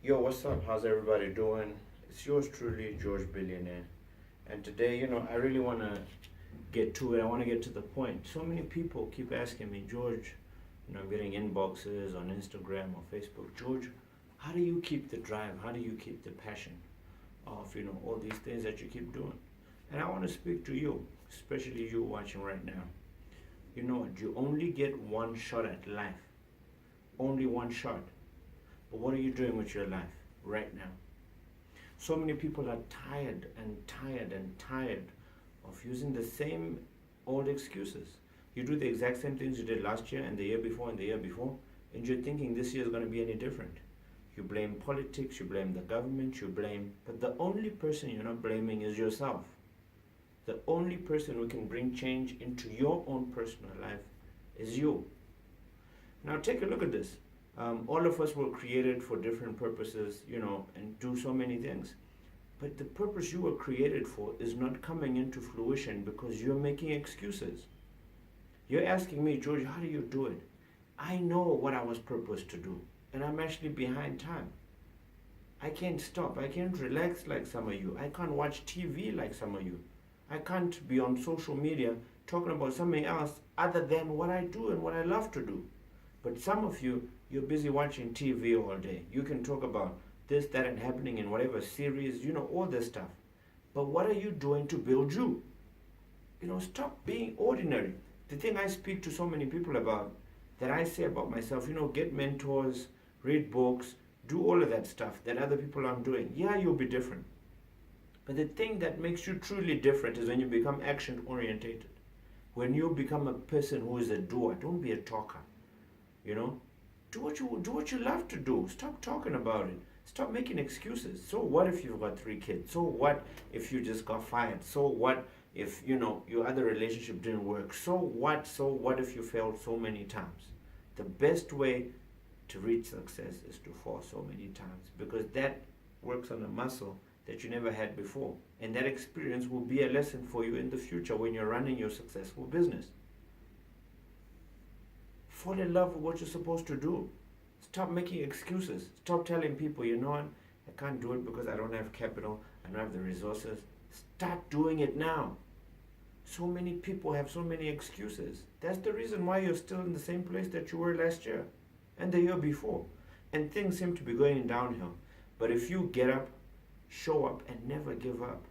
Yo, what's up? How's everybody doing? It's yours truly, George Billionaire. And today, I really want to get to it. I want to get to the point. So many people keep asking me, George, I'm getting inboxes on Instagram or Facebook. George, how do you keep the drive? How do you keep the passion of, all these things that you keep doing? And I want to speak to you, especially you watching right now. You know what? You only get one shot at life. Only one shot. But what are you doing with your life right now? So many people are tired and tired and tired of using the same old excuses. You do the exact same things you did last year and the year before and the year before, and you're thinking this year is going to be any different. You blame politics, you blame the government, but the only person you're not blaming is yourself. The only person who can bring change into your own personal life is you. Now take a look at this. All of us were created for different purposes, and do so many things. But the purpose you were created for is not coming into fruition because you're making excuses. You're asking me, George, how do you do it? I know what I was purposed to do, and I'm actually behind time. I can't stop. I can't relax like some of you. I can't watch TV like some of you. I can't be on social media talking about something else other than what I do and what I love to do. But some of you, you're busy watching TV all day. You can talk about this, that, and happening in whatever series, all this stuff. But what are you doing to build you? Stop being ordinary. The thing I speak to so many people about, that I say about myself, get mentors, read books, do all of that stuff that other people aren't doing. Yeah, you'll be different. But the thing that makes you truly different is when you become action orientated. When you become a person who is a doer. Don't be a talker. Do what you love to do. Stop talking about it. Stop making excuses. So what if you've got 3 kids? So what if you just got fired? So what if your other relationship didn't work? So what if you failed so many times? The best way to reach success is to fall so many times, because that works on a muscle that you never had before, and that experience will be a lesson for you in the future when you're running your successful business. Fall in love with what you're supposed to do. Stop making excuses. Stop telling people, what, I can't do it because I don't have capital, I don't have the resources. Start doing it now. So many people have so many excuses. That's the reason why you're still in the same place that you were last year and the year before. And things seem to be going downhill. But if you get up, show up, and never give up,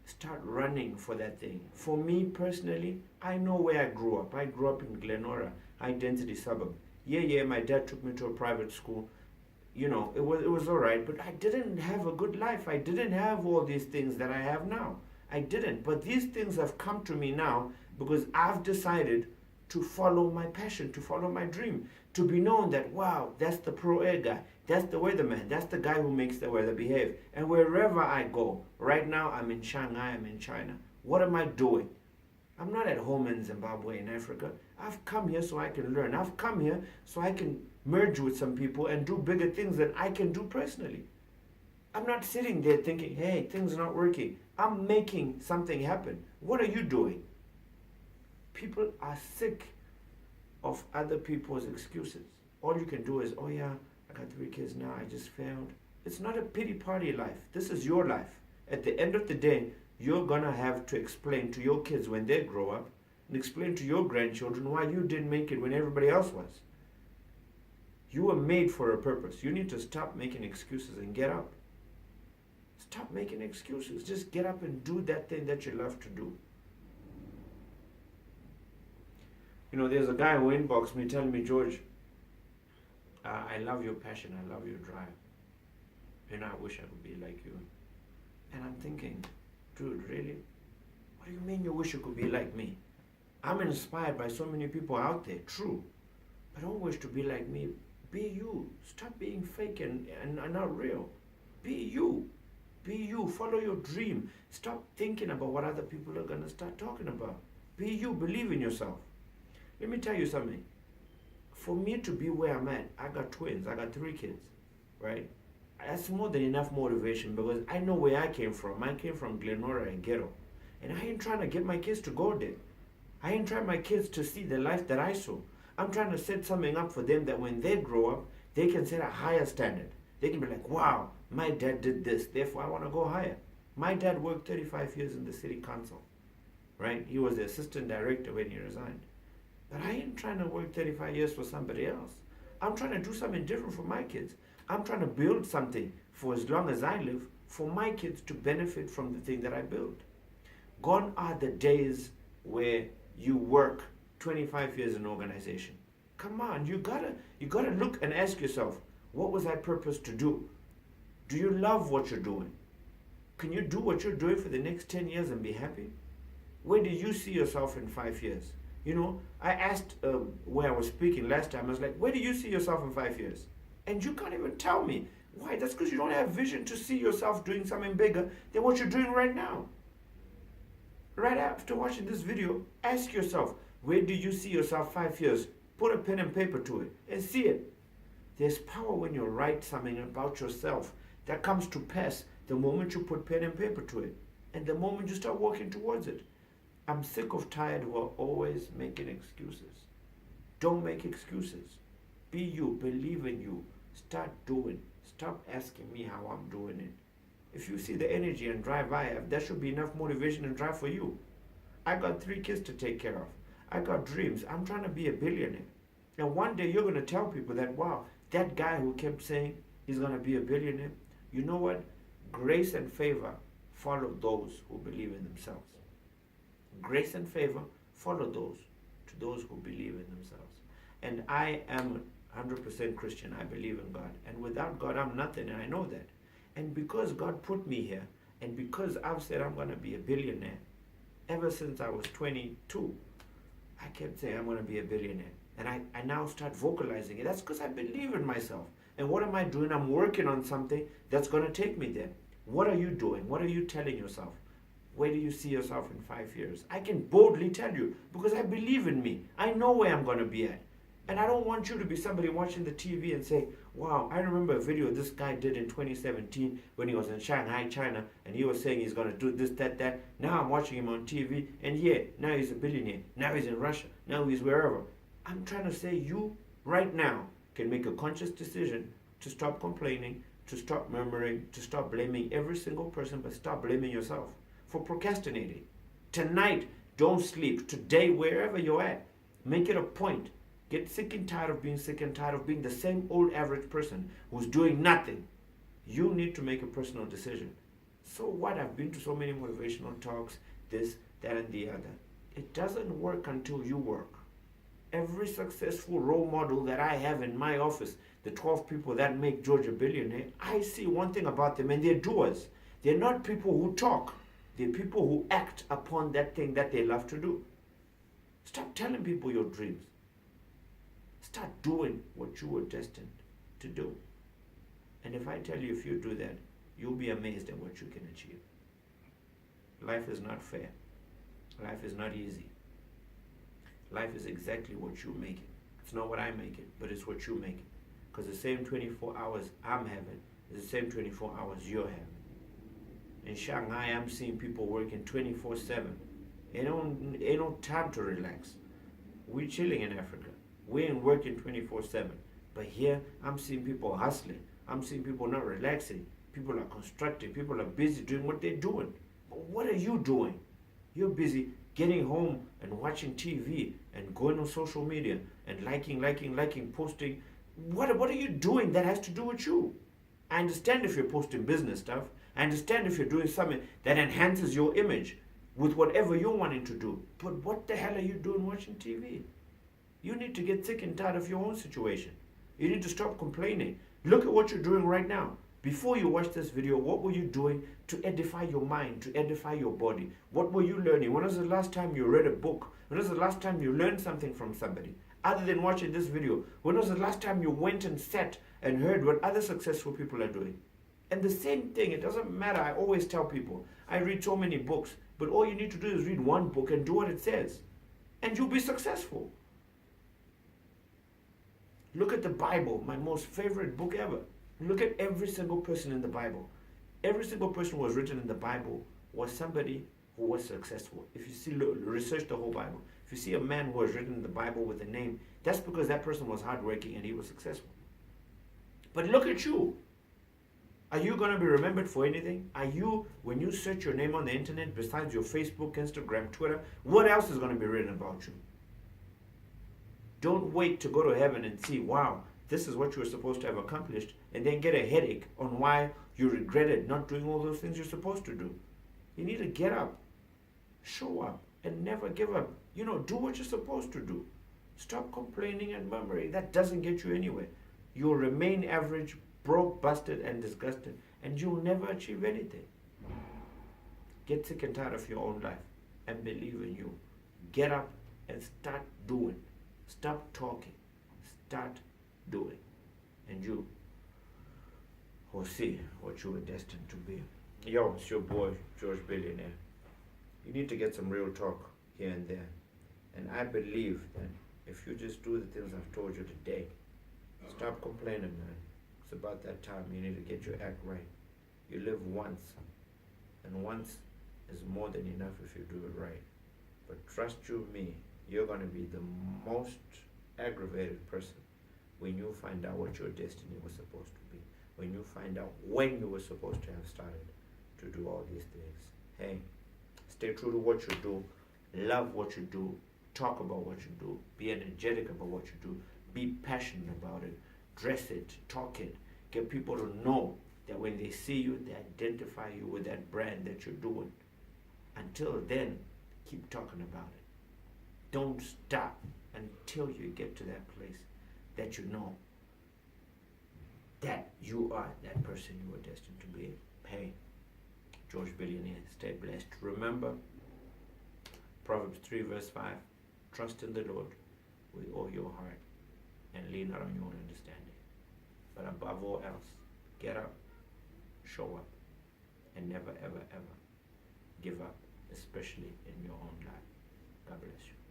start running for that thing. For me personally, I know where I grew up. I grew up in Glenora, high density suburb. Yeah, my dad took me to a private school. It was all right, but I didn't have a good life. I didn't have all these things that I have now. I didn't. But these things have come to me now because I've decided to follow my passion, to follow my dream, to be known that, wow, that's the pro air guy, that's the weatherman, that's the guy who makes the weather behave. And wherever I go, right now I'm in Shanghai, I'm in China. What am I doing? I'm not at home in Zimbabwe, in Africa. I've come here so I can learn. I've come here so I can merge with some people and do bigger things than I can do personally. I'm not sitting there thinking, hey, things are not working. I'm making something happen. What are you doing? People are sick of other people's excuses. All you can do is, oh yeah, I got 3 kids now, I just failed. It's not a pity party life. This is your life. At the end of the day, you're gonna have to explain to your kids when they grow up, and explain to your grandchildren why you didn't make it when everybody else was. You were made for a purpose. You need to stop making excuses and get up. Stop making excuses. Just get up and do that thing that you love to do. There's a guy who inboxed me telling me, George, I love your passion, I love your drive. I wish I could be like you. And I'm thinking, dude, really? What do you mean you wish you could be like me? I'm inspired by so many people out there, true. But don't wish to be like me. Be you. Stop being fake and not real. Be you. Be you. Follow your dream. Stop thinking about what other people are going to start talking about. Be you. Believe in yourself. Let me tell you something. For me to be where I'm at, I got twins. I got 3 kids, right? That's more than enough motivation because I know where I came from. I came from Glenora and Ghetto. And I ain't trying to get my kids to go there. I ain't trying my kids to see the life that I saw. I'm trying to set something up for them that when they grow up, they can set a higher standard. They can be like, wow, my dad did this, therefore I want to go higher. My dad worked 35 years in the city council, right? He was the assistant director when he resigned. But I ain't trying to work 35 years for somebody else. I'm trying to do something different for my kids. I'm trying to build something for as long as I live for my kids to benefit from the thing that I build. Gone are the days where you work 25 years in an organization. Come on, you gotta look and ask yourself, what was I purposed to do? Do you love what you're doing? Can you do what you're doing for the next 10 years and be happy? Where do you see yourself in 5 years? You know, I asked where I was speaking last time, I was like, where do you see yourself in 5 years? And you can't even tell me. Why? That's because you don't have vision to see yourself doing something bigger than what you're doing right now. Right after watching this video, ask yourself, where do you see yourself 5 years? Put a pen and paper to it and see it. There's power when you write something about yourself that comes to pass the moment you put pen and paper to it and the moment you start working towards it. I'm sick of tired who are always making excuses. Don't make excuses. Be you, believe in you. Start doing. Stop asking me how I'm doing it. If you see the energy and drive I have, that should be enough motivation and drive for you. I got 3 kids to take care of. I got dreams. I'm trying to be a billionaire. And one day you're going to tell people that, wow, that guy who kept saying he's going to be a billionaire, you know what? Grace and favor follow those who believe in themselves. Grace and favor follow those who believe in themselves. And I am 100% Christian. I believe in God. And without God, I'm nothing, and I know that. And because God put me here, and because I've said I'm going to be a billionaire, ever since I was 22, I kept saying I'm going to be a billionaire. And I now start vocalizing it. That's because I believe in myself. And what am I doing? I'm working on something that's going to take me there. What are you doing? What are you telling yourself? Where do you see yourself in 5 years? I can boldly tell you because I believe in me. I know where I'm going to be at. And I don't want you to be somebody watching the TV and say, wow, I remember a video this guy did in 2017 when he was in Shanghai, China, and he was saying he's going to do this, that. Now I'm watching him on TV, and now he's a billionaire. Now he's in Russia. Now he's wherever. I'm trying to say you, right now, can make a conscious decision to stop complaining, to stop murmuring, to stop blaming every single person, but stop blaming yourself for procrastinating. Tonight, don't sleep. Today, wherever you're at, make it a point. Get sick and tired of being sick and tired of being the same old average person who's doing nothing. You need to make a personal decision. So what? I've been to so many motivational talks, this, that, and the other. It doesn't work until you work. Every successful role model that I have in my office, the 12 people that make George a billionaire, I see one thing about them, and they're doers. They're not people who talk. They're people who act upon that thing that they love to do. Stop telling people your dreams. Start doing what you were destined to do. And if I tell you, if you do that, you'll be amazed at what you can achieve. Life is not fair. Life is not easy. Life is exactly what you make it. It's not what I make it, but it's what you make it. Because the same 24 hours I'm having is the same 24 hours you're having. In Shanghai, I'm seeing people working 24/7. Ain't no time to relax. We're chilling in Africa. We ain't working 24/7. But here, I'm seeing people hustling. I'm seeing people not relaxing. People are constructing. People are busy doing what they're doing. But what are you doing? You're busy getting home and watching TV and going on social media and liking, posting. What are you doing that has to do with you? I understand if you're posting business stuff. I understand if you're doing something that enhances your image with whatever you're wanting to do. But what the hell are you doing watching TV? You need to get sick and tired of your own situation. You need to stop complaining. Look at what you're doing right now. Before you watch this video, what were you doing to edify your mind, to edify your body? What were you learning? When was the last time you read a book? When was the last time you learned something from somebody? Other than watching this video, when was the last time you went and sat and heard what other successful people are doing? And the same thing, it doesn't matter. I always tell people, I read so many books, but all you need to do is read one book and do what it says. And you'll be successful. Look at the Bible, my most favorite book ever. Look at every single person in the Bible. Every single person who was written in the Bible was somebody who was successful. If you see, research the whole Bible. If you see a man who was written in the Bible with a name, that's because that person was hardworking and he was successful. But look at you. Are you going to be remembered for anything? Are you, when you search your name on the internet, besides your Facebook, Instagram, Twitter, what else is going to be written about you? Don't wait to go to heaven and see, wow, this is what you were supposed to have accomplished, and then get a headache on why you regretted not doing all those things you're supposed to do. You need to get up, show up, and never give up. Do what you're supposed to do. Stop complaining and murmuring. That doesn't get you anywhere. You'll remain average, broke, busted, and disgusted, and you'll never achieve anything. Get sick and tired of your own life and believe in you. Get up and start doing. Stop talking. Start doing. And you will see what you were destined to be. Yo, it's your boy, George Billionaire. You need to get some real talk here and there. And I believe that if you just do the things I've told you today, stop complaining, man. It's about that time you need to get your act right. You live once, and once is more than enough if you do it right. But trust you me, you're going to be the most aggravated person when you find out what your destiny was supposed to be, when you find out when you were supposed to have started to do all these things. Hey, stay true to what you do, love what you do, talk about what you do, be energetic about what you do, be passionate about it, dress it, talk it, get people to know that when they see you, they identify you with that brand that you're doing. Until then, keep talking about it. Don't stop until you get to that place that you know that you are that person you were destined to be. Hey, George Billionaire, stay blessed. Remember, Proverbs 3 verse 5, trust in the Lord with all your heart and lean not on your own understanding. But above all else, get up, show up, and never, ever, ever give up, especially in your own life. God bless you.